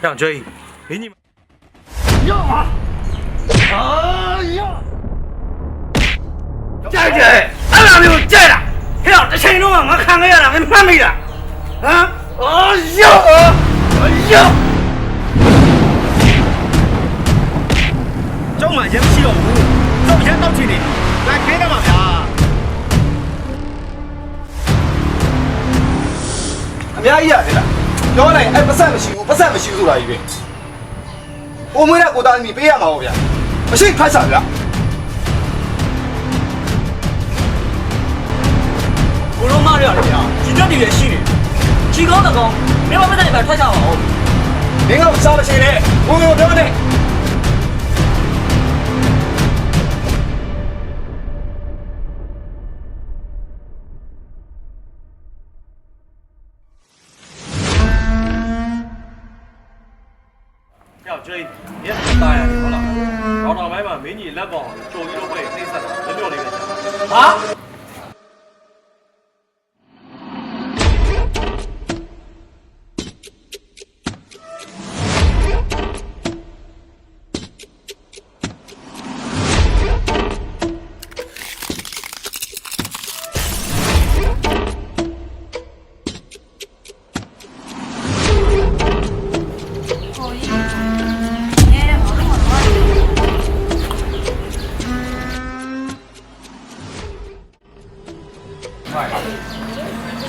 让追，给你们。要啊！呀！姐姐，俺俩没有姐了，嘿呀，这群众啊，我看个样了，给慢没了，啊！哎呀！哎呀！周晚前မရှိတော့ဘူး။周前တောက်ချင်နေ။လိုက်ခဲတယ်ပါဗျာ။အများကြီးရတယ်လား။ပြောလိုက်အဲ့ပတ်စံမရှိဘူးပတ်စံမရှိဘူးဆိုတာကြီးပဲ။အိုမွေးတဲ့ကိုသားသမီးပေးရမှာပေါ့ဗျာ။မရှိဖတ်စားဗျာ။ကိုလုံးမရရတယ်ဗျာဒီတက်တွေလည်းရှိနေချီကောင်းတကောင်းမင်းမပတ်တဲ့ပဲထွက်ကြပါဦး မင်းကစားမရှိနဲ့။ဘုံကိုပြောနေ။要追，你也大呀，好了。老倒霉嘛，美女来帮，周一都会内塞的，人流里面讲。啊！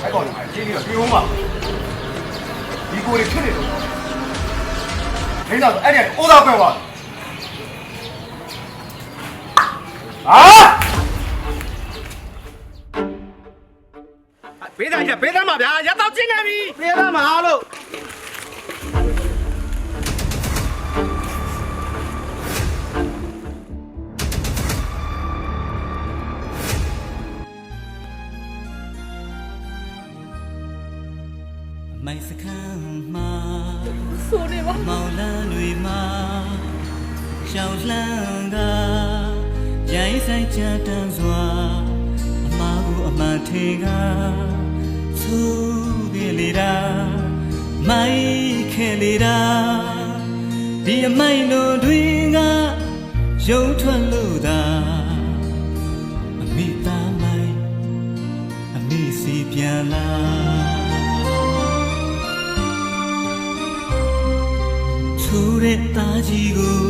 အဲ့ကောင်ကြီးကြီးပြီးတော့ပြေဦးမှာဒီကိုတွေဖြစ်နေတော့ဒိန်းတော့အဲ့ဒီအိုးသားပဲသွား别单去，别单嘛别，要到进来咪。别他妈喽မိုက်စခန်းမှာဆိုနေပါမောင်လန်းတွေမှာရှောင်းလန်းကရိုင်းဆိုင်ချတန်းစွာအမားကိုအမှန်ထေကသူပြေလေတာမိုက်ခဲလေတာဒီအမိုက်တို့တွင်ကရုံထွက်လို့သာအမိသားမိုက်အမိစီပြန်လာဆိုတဲ့သားကြီးကို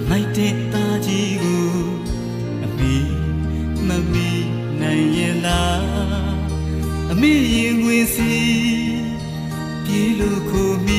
မိုက်တဲ့သားကြီးကိုအမေမမီနိုင်ရဲ့လားအမေရင်ဝင်စီပြေလို့ကိုမီ